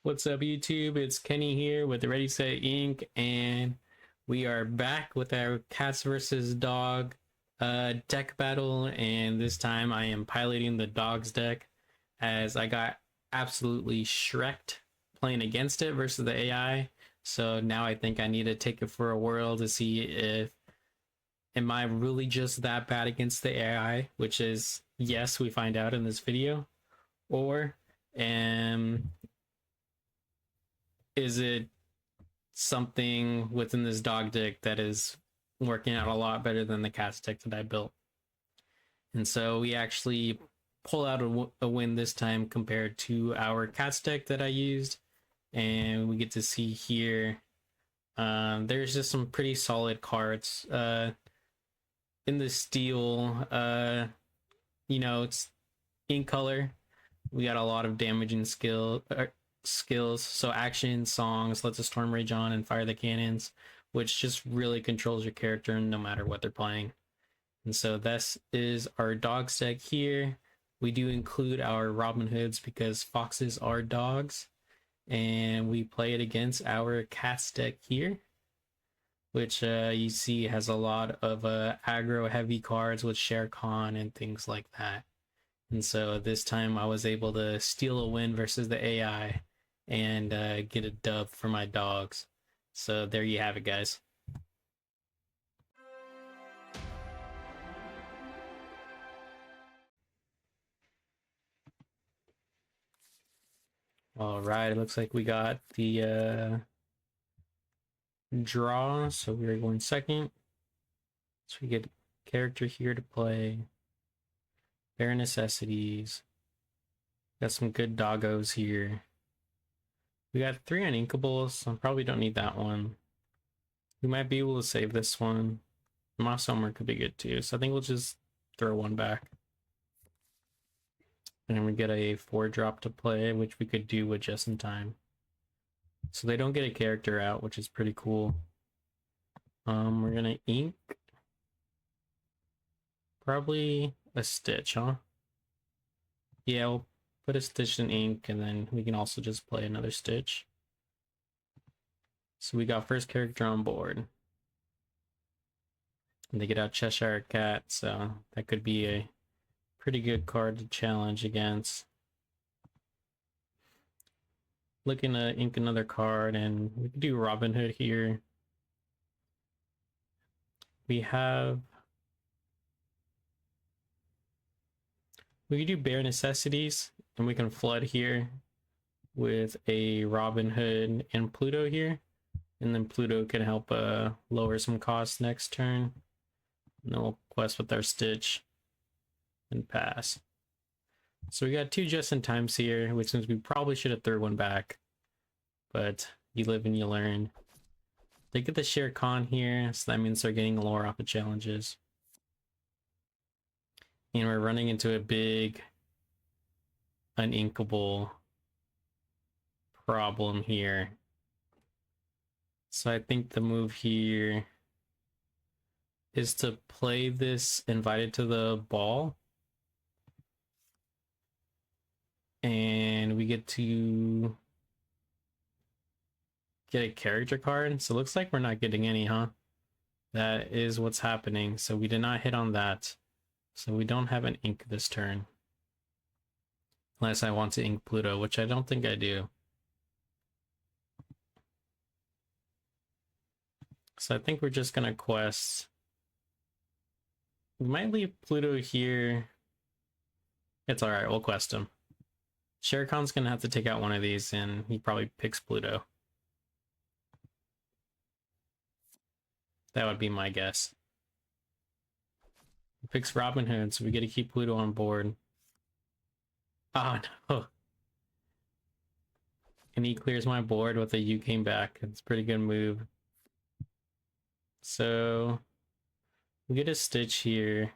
What's up, YouTube? It's Kenny here with Ready Set Inc. and we are back with our cats versus dog deck battle. And this time I am piloting the dogs deck as I got absolutely shreked playing against it versus the AI. So now I think I need to take it for a whirl to see if am I really just that bad against the AI, which is yes, we find out in this video, or is it something within this dog deck that is working out a lot better than the cat deck that I built. And so we actually pull out a win this time compared to our cat deck that I used. And we get to see here, there's just some pretty solid cards. In the steel, it's in color. We got a lot of damaging skills, so action, songs, let the storm rage on and fire the cannons, which just really controls your character no matter what they're playing. And so this is our dog deck here. We do include our Robin Hoods because foxes are dogs, and we play it against our cats deck here, which you see has a lot of aggro heavy cards with Shere Khan and things like that. And so this time I was able to steal a win versus the AI and get a dub for my dogs. So there you have it, guys. All right, it looks like we got the draw, so we're going second. So we get a character here to play. Bare necessities. Got some good doggos here. We got 3 uninkables, so I probably don't need that one. We might be able to save this one. Moss Homer could be good too, so I think we'll just throw one back. And we get a 4-drop to play, which we could do with just in time. So they don't get a character out, which is pretty cool. We're gonna ink. Probably a Stitch, huh? Yeah, we'll put a Stitch in ink, and then we can also just play another Stitch. So we got first character on board. And they get out Cheshire Cat, so that could be a pretty good card to challenge against. Looking to ink another card, and we can do Robin Hood here. We can do Bare Necessities, and we can flood here with a Robin Hood and Pluto here. And then Pluto can help lower some costs next turn. And then we'll quest with our Stitch and pass. So we got 2 just in times here, which means we probably should have thrown one back. But you live and you learn. They get the Shere Khan here, so that means they're getting lore off the challenges. And we're running into a big uninkable problem here. So I think the move here is to play this invited to the ball. And we get to get a character card. So it looks like we're not getting any, huh? That is what's happening. So we did not hit on that. So we don't have an ink this turn. Unless I want to ink Pluto, which I don't think I do. So I think we're just gonna quest. We might leave Pluto here. It's alright, we'll quest him. Shere Khan's gonna have to take out one of these, and he probably picks Pluto. That would be my guess. He picks Robin Hood, so we get to keep Pluto on board. Oh no. And he clears my board with a "you came back." It's a pretty good move. So we get a Stitch here.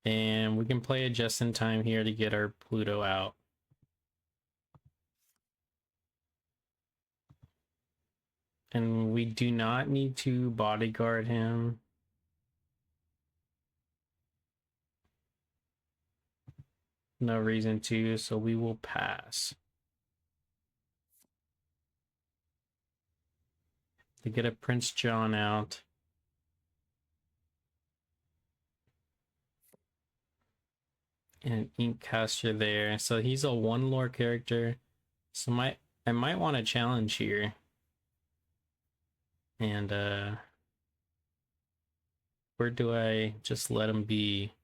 And we can play it just in time here to get our Pluto out. And we do not need to bodyguard him. No reason to, so we will pass. to get a Prince John out. And an ink caster there. So he's a 1 lore character. So I might want to challenge here. And where do I just let him be?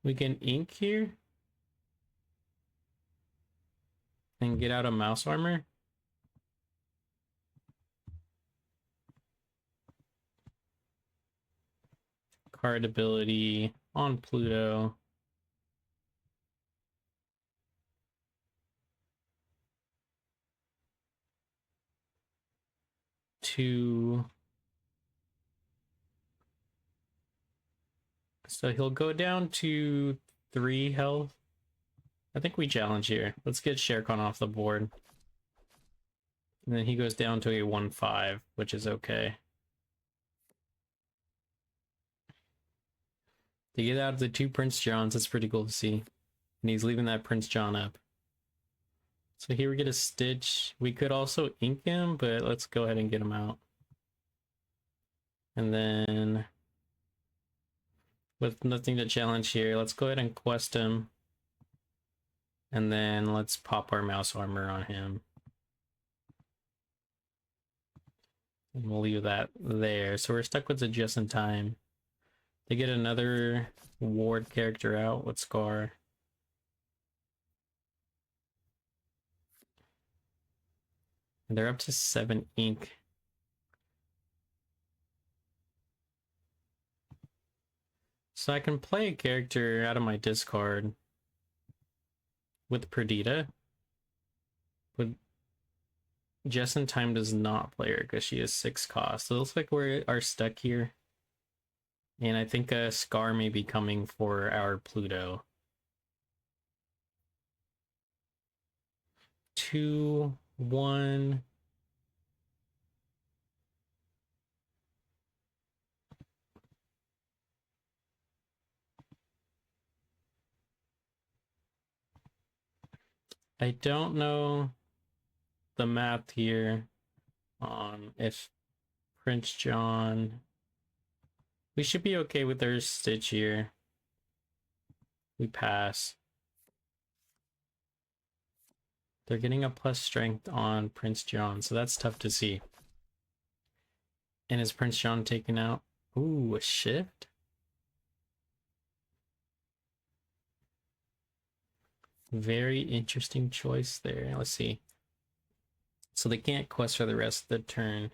We can ink here and get out a mouse armor. Card ability on Pluto. So he'll go down to 3 health. I think we challenge here. Let's get Sherkon off the board. And then he goes down to a 1-5, which is okay. To get out of the 2 Prince Johns, that's pretty cool to see. And he's leaving that Prince John up. So here we get a Stitch. We could also ink him, but let's go ahead and get him out. And then, with nothing to challenge here, let's go ahead and quest him. And then let's pop our mouse armor on him. And we'll leave that there. So we're stuck with it just in time. To get another ward character out with Scar. And they're up to 7 ink. So I can play a character out of my discard with Perdita. But Just in Time does not play her because she is 6 cost. So it looks like we are stuck here. And I think a Scar may be coming for our Pluto. 2, 1. I don't know the math here on if Prince John... We should be okay with their Stitch here. We pass. They're getting a plus strength on Prince John, so that's tough to see. And is Prince John taken out? Ooh, a shift? Very interesting choice there. Let's see. So they can't quest for the rest of the turn.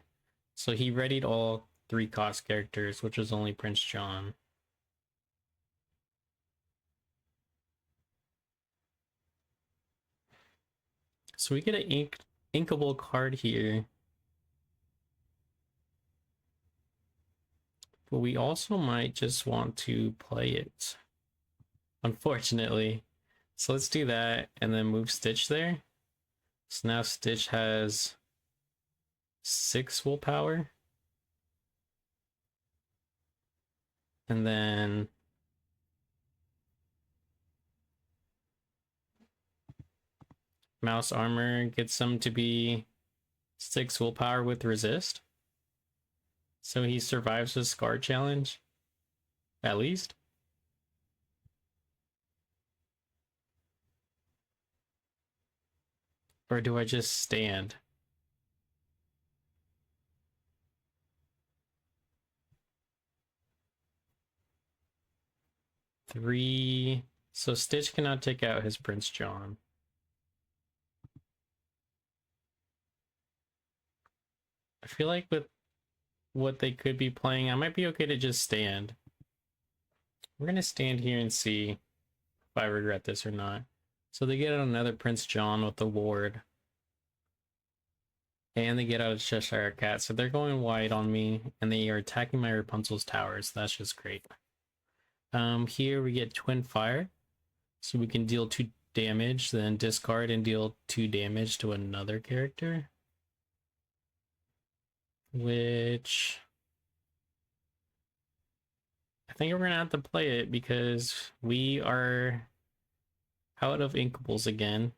So he readied all 3 cost characters, which was only Prince John. So we get an inkable card here. But we also might just want to play it, unfortunately. So let's do that and then move Stitch there. So now Stitch has 6 willpower. And then Mouse Armor gets him to be 6 willpower with resist. So he survives his Scar challenge, at least. Or do I just stand? Three. So Stitch cannot take out his Prince John. I feel like with what they could be playing, I might be okay to just stand. We're gonna stand here and see if I regret this or not. So they get out another Prince John with the ward. And they get out a Cheshire Cat. So they're going wide on me, and they are attacking my Rapunzel's towers. That's just great. Here we get Twin Fire. So we can deal 2 damage, then discard and deal 2 damage to another character. Which... I think we're gonna have to play it because we are out of inkables again.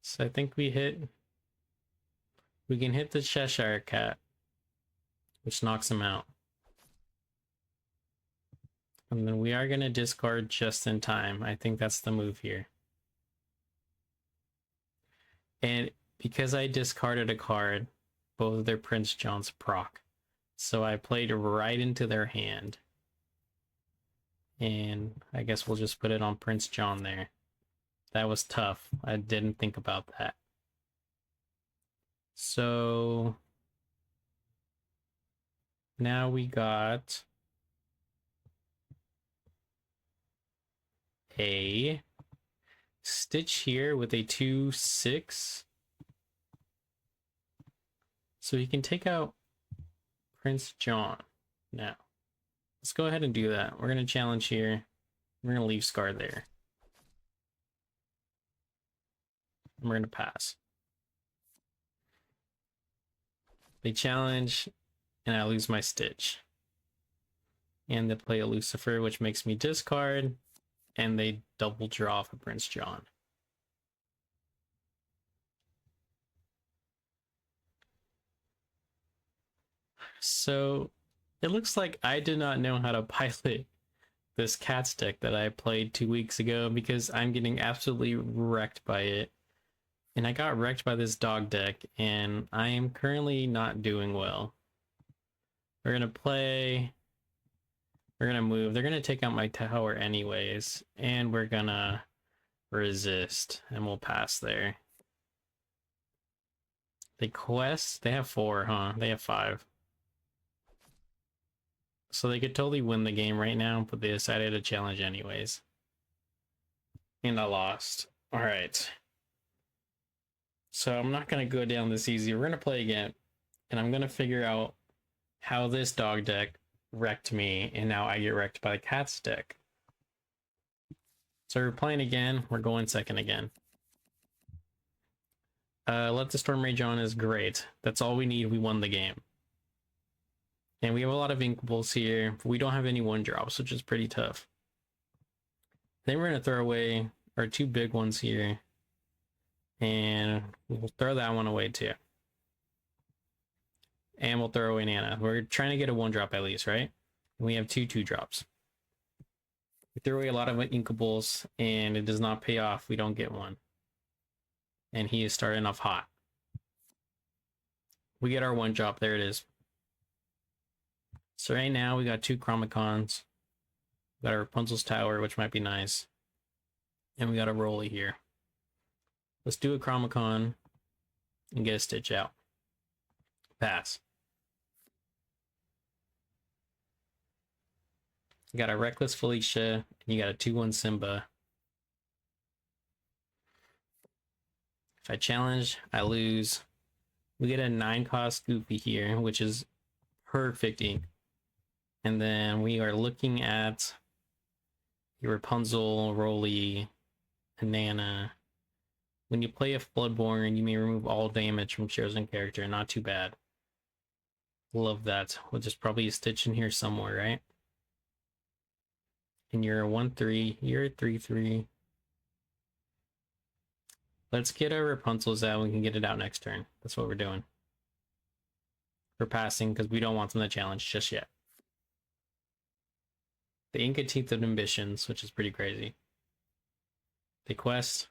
So I think we can hit the Cheshire Cat, which knocks him out. And then we are going to discard just in time. I think that's the move here. And because I discarded a card, both of their Prince Johns proc. So I played right into their hand. And I guess we'll just put it on Prince John there. That was tough. I didn't think about that. So now we got a Stitch here with a 2/6. So he can take out Prince John now. Let's go ahead and do that. We're going to challenge here. We're going to leave Scar there. And we're going to pass. They challenge, and I lose my Stitch. And they play a Lucifer, which makes me discard, and they double draw for Prince John. So it looks like I did not know how to pilot this Cats deck that I played 2 weeks ago, because I'm getting absolutely wrecked by it. And I got wrecked by this dog deck, and I am currently not doing well. We're gonna play. We're gonna move. They're gonna take out my tower anyways, and we're gonna resist, and we'll pass there. They quest. They have 4, huh? They have 5. So they could totally win the game right now, but they decided to challenge anyways. And I lost. All right. So I'm not going to go down this easy. We're going to play again, and I'm going to figure out how this dog deck wrecked me, and now I get wrecked by the Cats deck. So we're playing again. We're going second again. Let the Storm Rage on is great. That's all we need. We won the game. And we have a lot of Inkables here. We don't have any 1-drops, which is pretty tough. Then we're going to throw away our 2 big ones here. And we'll throw that one away too. And we'll throw away Nana. We're trying to get a 1-drop at least, right? And we have 2 2-drops. We throw away a lot of Inkables, and it does not pay off. We don't get one. And he is starting off hot. We get our 1-drop. There it is. So right now we got 2 Chromicons. We got our Rapunzel's Tower, which might be nice. And we got a Rolly here. Let's do a Chromicon and get a Stitch out. Pass. You got a Reckless Felicia, and you got a 2/1 Simba. If I challenge, I lose. We get a 9-cost Goofy here, which is perfect ink. And then we are looking at your Rapunzel, Rolly, and Nana. When you play a Bloodborne, you may remove all damage from chosen character. Not too bad. Love that. Well, there's probably a Stitch in here somewhere, right? And you're a 1/3. You're a 3/3. Let's get our Rapunzel's out. We can get it out next turn. That's what we're doing. We're passing because we don't want them to challenge just yet. The Inca Teeth of Ambitions, which is pretty crazy. They quest.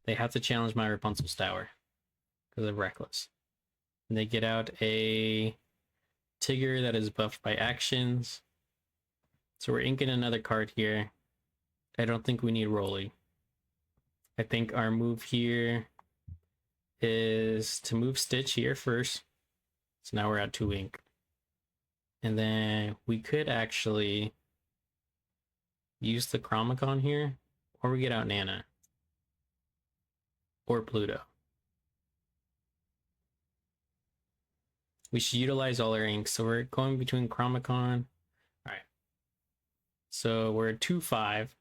They have to challenge my Rapunzel's Tower because of Reckless. And they get out a Tigger that is buffed by actions. So we're inking another card here. I don't think we need Rolly. I think our move here is to move Stitch here first. So now we're at 2 ink. And then we could actually use the Chromicon here, or we get out Nana. Or Pluto. We should utilize all our inks. So we're going between Chromicon. Alright. So we're at 2/5.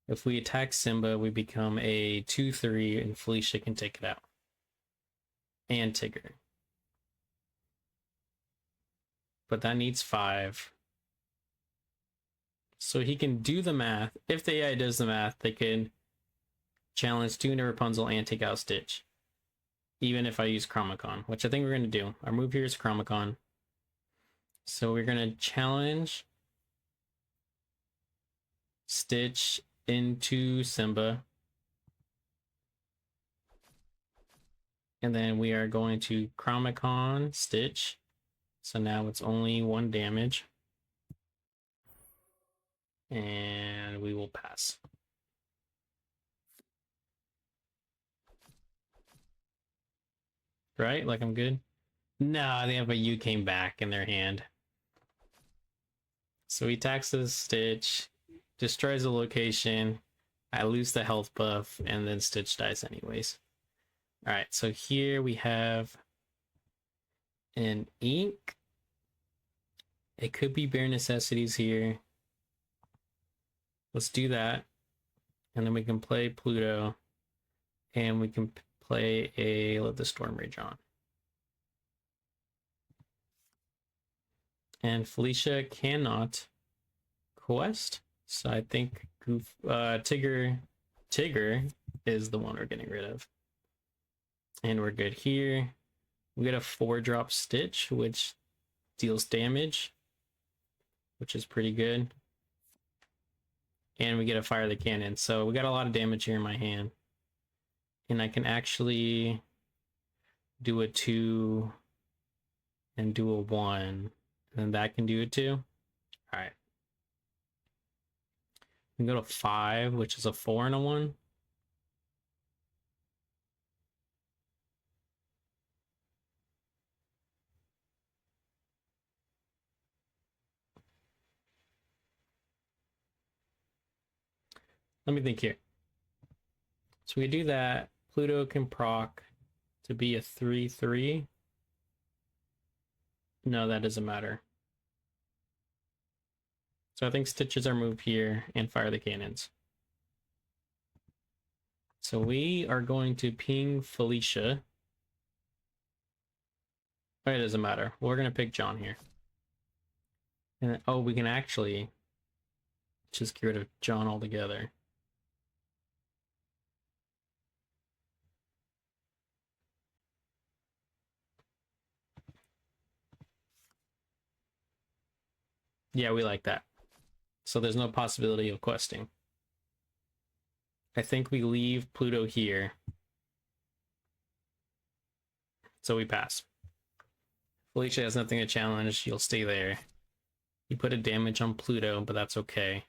If we attack Simba, we become a 2/3, and Felicia can take it out. And Tigger. But that needs 5. So he can do the math. If the AI does the math, they can challenge Tune Rapunzel and take out Stitch. Even if I use Chromacon, which I think we're going to do. Our move here is Chromacon. So we're going to challenge Stitch into Simba. And then we are going to Chromacon Stitch. So now it's only 1 damage. And we will pass. Right? Like I'm good? No, they have a You Came Back in their hand. So he taxes Stitch, destroys the location. I lose the health buff, and then Stitch dies anyways. Alright, so here we have an Ink. It could be Bare Necessities here. Let's do that. And then we can play Pluto. And we can play a Let the Storm Rage On. And Felicia cannot quest. So I think Tigger is the one we're getting rid of. And we're good here. We get a 4-drop Stitch, which deals damage, which is pretty good. And we get a Fire the Cannon. So we got a lot of damage here in my hand. And I can actually do a 2 and do a 1. And that can do it too. All right. We can go to 5, which is a 4 and a 1. Let me think here. So we do that. Pluto can proc to be a 3/3. No, that doesn't matter. So I think Stitch is our move here and Fire the Cannons. So we are going to ping Felicia. Oh, it doesn't matter. We're going to pick John here. And then, oh, we can actually just get rid of John altogether. Yeah, we like that. So there's no possibility of questing. I think we leave Pluto here. So we pass. Felicia has nothing to challenge. She'll stay there. You put a damage on Pluto, but that's okay.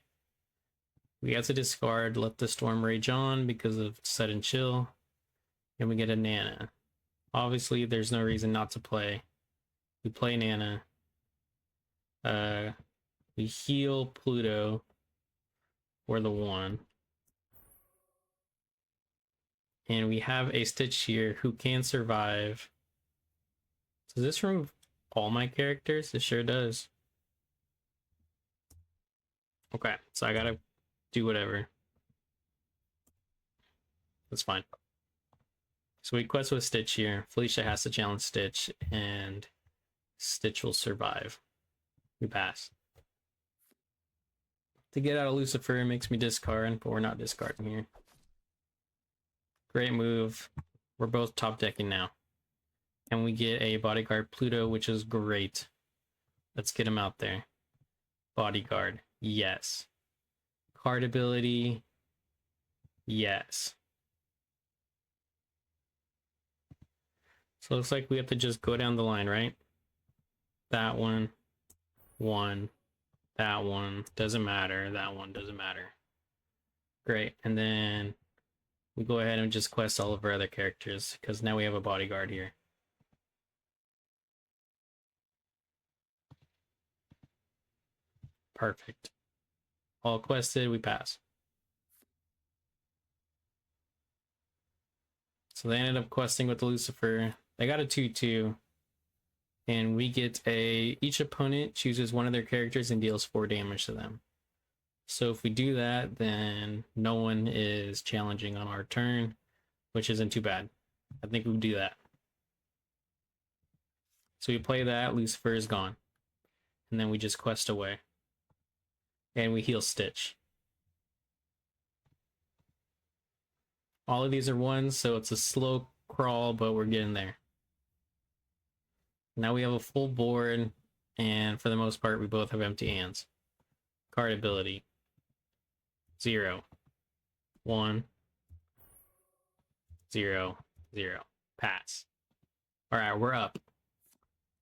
We have to discard Let the Storm Rage On because of Sudden Chill. And we get a Nana. Obviously, there's no reason not to play. We play Nana. We heal Pluto for the 1. And we have a Stitch here who can survive. Does this remove all my characters? It sure does. Okay, so I gotta do whatever. That's fine. So we quest with Stitch here. Felicia has to challenge Stitch, and Stitch will survive. We pass. To get out of Lucifer makes me discard, but we're not discarding here. Great move. We're both top decking now. And we get a Bodyguard Pluto, which is great. Let's get him out there. Bodyguard. Yes. Card ability. Yes. So it looks like we have to just go down the line, right? That one. That one. Doesn't matter. That one doesn't matter. Great. And then we go ahead and just quest all of our other characters, because now we have a Bodyguard here. Perfect. All quested, we pass. So they ended up questing with the Lucifer. They got a 2/2. And we get each opponent chooses one of their characters and deals 4 damage to them. So if we do that, then no one is challenging on our turn, which isn't too bad. I think we would do that. So we play that, Lucifer is gone. And then we just quest away. And we heal Stitch. All of these are ones, so it's a slow crawl, but we're getting there. Now we have a full board, and for the most part, we both have empty hands. Card ability. 0, 1, 0, 0. Pass. Alright, we're up.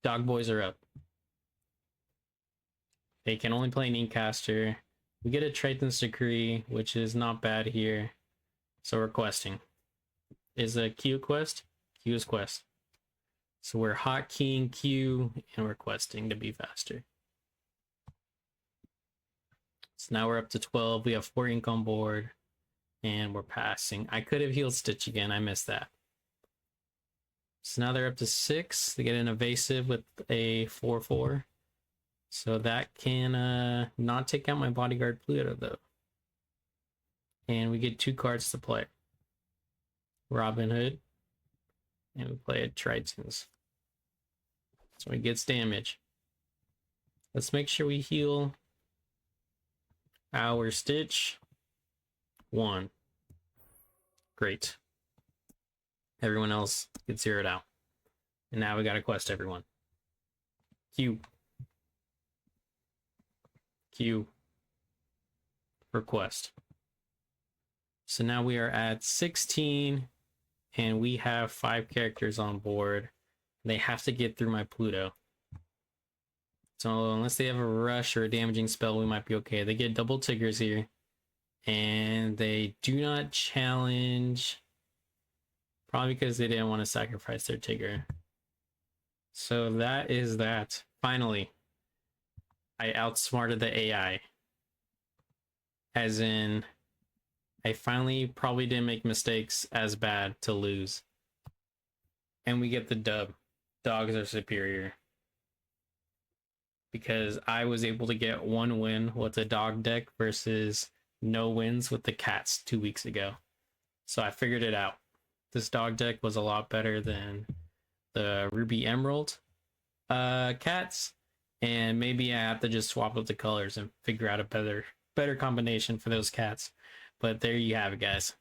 Dog boys are up. They can only play an Inkcaster. We get a Triton's Decree, which is not bad here. So we're questing. Is a Q quest? Q is quest. So we're hotkeying Q and we're questing to be faster. So now we're up to 12. We have 4 ink on board and we're passing. I could have healed Stitch again. I missed that. So now they're up to 6. They get an evasive with a 4/4. So that can not take out my bodyguard Pluto though. And we get 2 cards to play. Robin Hood. And we play a Tritons. So he gets damage. Let's make sure we heal our Stitch. 1. Great. Everyone else gets zeroed out. And now we gotta quest everyone. Q. Q. Request. So now we are at 16 and we have 5 characters on board. They have to get through my Pluto. So unless they have a rush or a damaging spell, we might be okay. They get double Tigers here. And they do not challenge. Probably because they didn't want to sacrifice their Tigger. So that is that. Finally, I outsmarted the AI. As in, I finally probably didn't make mistakes as bad to lose. And we get the dub. Dogs are superior. Because I was able to get 1 win with the dog deck versus no wins with the cats 2 weeks ago. So I figured it out. This dog deck was a lot better than the Ruby Emerald cats. And maybe I have to just swap up the colors and figure out a better combination for those cats. But there you have it, guys.